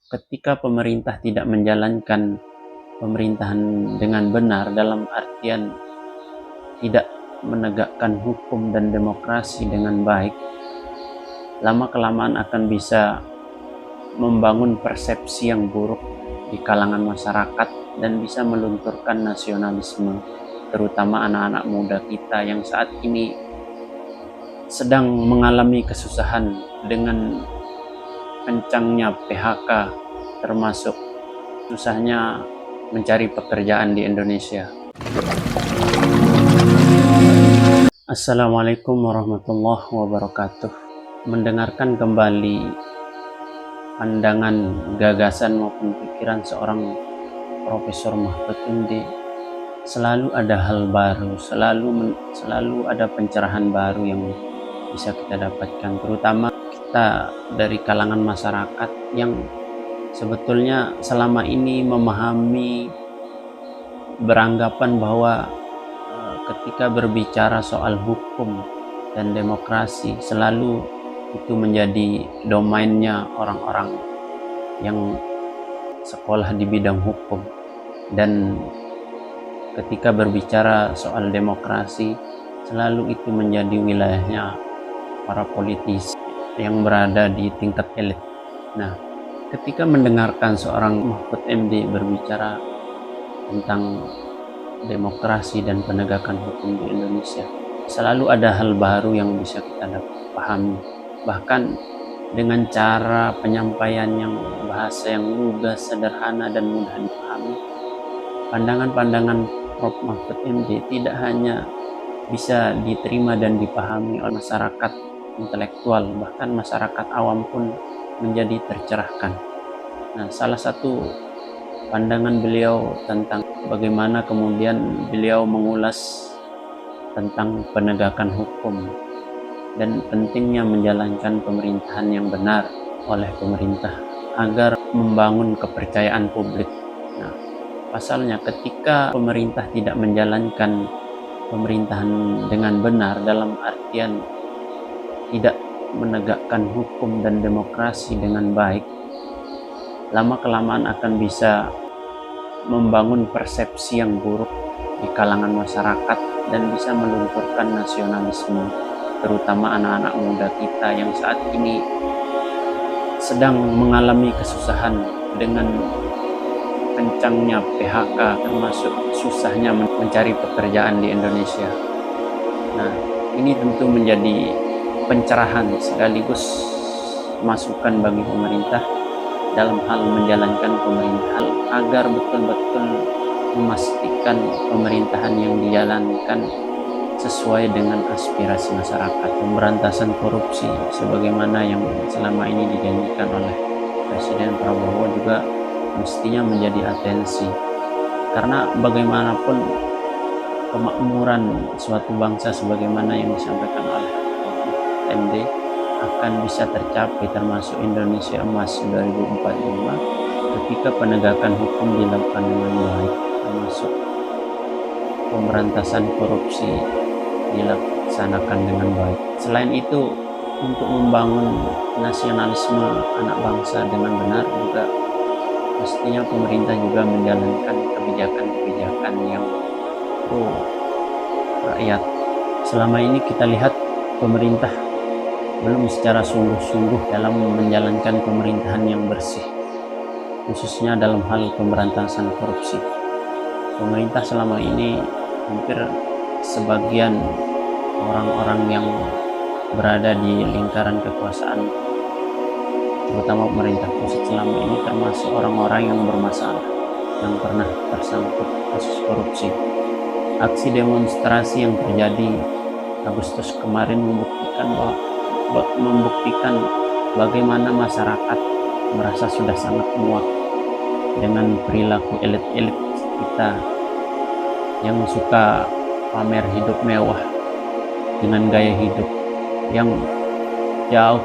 ketika pemerintah tidak menjalankan pemerintahan dengan benar, dalam artian tidak menegakkan hukum dan demokrasi dengan baik, lama-kelamaan akan bisa membangun persepsi yang buruk di kalangan masyarakat dan bisa melunturkan nasionalisme, terutama anak-anak muda kita yang saat ini sedang mengalami kesusahan dengan kencangnya PHK, termasuk susahnya mencari pekerjaan di Indonesia. Assalamualaikum warahmatullahi wabarakatuh. Mendengarkan kembali pandangan, gagasan maupun pikiran seorang Profesor Mahfud MD, selalu ada hal baru, selalu ada pencerahan baru yang bisa kita dapatkan, terutama kita dari kalangan masyarakat yang sebetulnya selama ini memahami, beranggapan bahwa ketika berbicara soal hukum dan demokrasi selalu itu menjadi domainnya orang-orang yang sekolah di bidang hukum, dan ketika berbicara soal demokrasi selalu itu menjadi wilayahnya para politisi yang berada di tingkat elit. Nah, ketika mendengarkan seorang Mahfud MD berbicara tentang demokrasi dan penegakan hukum di Indonesia, selalu ada hal baru yang bisa kita pahami, bahkan dengan cara penyampaian yang bahasa yang lugas, sederhana dan mudah dipahami. Pandangan-pandangan Prof. Mahfud MD tidak hanya bisa diterima dan dipahami oleh masyarakat intelektual, bahkan masyarakat awam pun menjadi tercerahkan. Nah, salah satu pandangan beliau tentang bagaimana kemudian beliau mengulas tentang penegakan hukum dan pentingnya menjalankan pemerintahan yang benar oleh pemerintah agar membangun kepercayaan publik. Nah, pasalnya ketika pemerintah tidak menjalankan pemerintahan dengan benar, dalam artian tidak menegakkan hukum dan demokrasi dengan baik, lama-kelamaan akan bisa membangun persepsi yang buruk di kalangan masyarakat dan bisa melunturkan nasionalisme, terutama anak-anak muda kita yang saat ini sedang mengalami kesusahan dengan kencangnya PHK, termasuk susahnya mencari pekerjaan di Indonesia. Nah, ini tentu menjadi pencerahan sekaligus masukan bagi pemerintah dalam hal menjalankan pemerintahan agar betul-betul memastikan pemerintahan yang dijalankan sesuai dengan aspirasi masyarakat. Pemberantasan korupsi sebagaimana yang selama ini dijanjikan oleh Presiden Prabowo juga mestinya menjadi atensi, karena bagaimanapun kemakmuran suatu bangsa sebagaimana yang disampaikan oleh MD akan bisa tercapai, termasuk Indonesia Emas 2045, ketika penegakan hukum dilakukan dengan baik, termasuk pemberantasan korupsi dilaksanakan dengan baik. Selain itu, untuk membangun nasionalisme anak bangsa dengan benar juga mestinya pemerintah juga menjalankan kebijakan-kebijakan yang pro rakyat. Selama ini kita lihat pemerintah belum secara sungguh-sungguh dalam menjalankan pemerintahan yang bersih, khususnya dalam hal pemberantasan korupsi. Pemerintah selama ini hampir sebagian orang-orang yang berada di lingkaran kekuasaan, terutama pemerintah pusat selama ini, termasuk orang-orang yang bermasalah, yang pernah tersangkut kasus korupsi. Aksi demonstrasi yang terjadi Agustus kemarin membuktikan bagaimana masyarakat merasa sudah sangat muak dengan perilaku elit-elit kita yang suka pamer hidup mewah dengan gaya hidup yang jauh,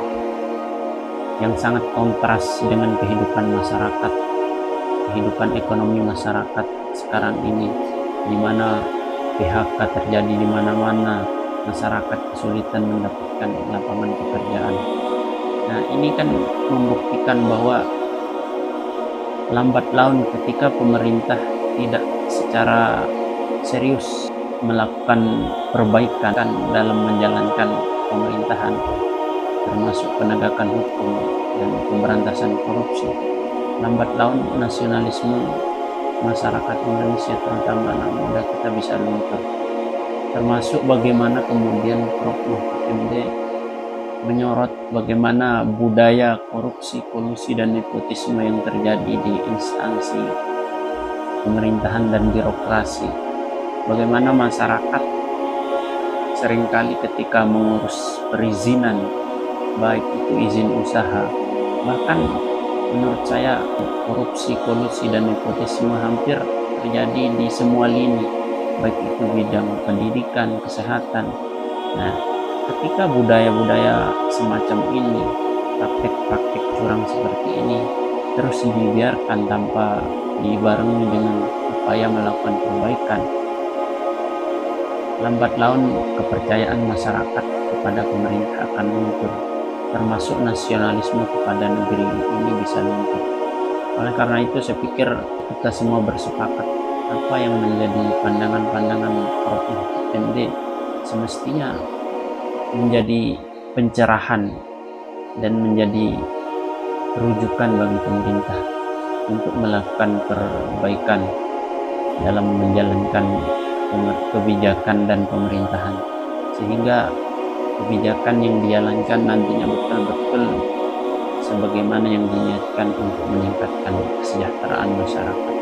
yang sangat kontras dengan kehidupan masyarakat, kehidupan ekonomi masyarakat sekarang ini, di mana PHK terjadi di mana-mana, masyarakat kesulitan mendapatkan lapangan pekerjaan. Nah, ini kan membuktikan bahwa lambat laun ketika pemerintah tidak secara serius melakukan perbaikan dalam menjalankan pemerintahan, termasuk penegakan hukum dan pemberantasan korupsi, lambat laun nasionalisme masyarakat Indonesia terutama anak muda kita bisa luntur. Termasuk bagaimana kemudian Prof. Mahfud MD menyorot bagaimana budaya korupsi, kolusi, dan nepotisme yang terjadi di instansi pemerintahan dan birokrasi. Bagaimana masyarakat seringkali ketika mengurus perizinan, baik itu izin usaha, bahkan menurut saya korupsi, kolusi, dan nepotisme hampir terjadi di semua lini, baik itu bidang pendidikan, kesehatan. Nah, ketika budaya-budaya semacam ini, praktik-praktik curang seperti ini terus dibiarkan tanpa dibarengi dengan upaya melakukan perbaikan, lambat laun kepercayaan masyarakat kepada pemerintah akan luntur, termasuk nasionalisme kepada negeri ini bisa luntur. Oleh karena itu saya pikir kita semua bersepakat apa yang menjadi pandangan-pandangan Prof. Mahfud MD semestinya menjadi pencerahan dan menjadi rujukan bagi pemerintah untuk melakukan perbaikan dalam menjalankan kebijakan dan pemerintahan, sehingga kebijakan yang dijalankan nantinya betul-betul sebagaimana yang diniatkan untuk meningkatkan kesejahteraan masyarakat.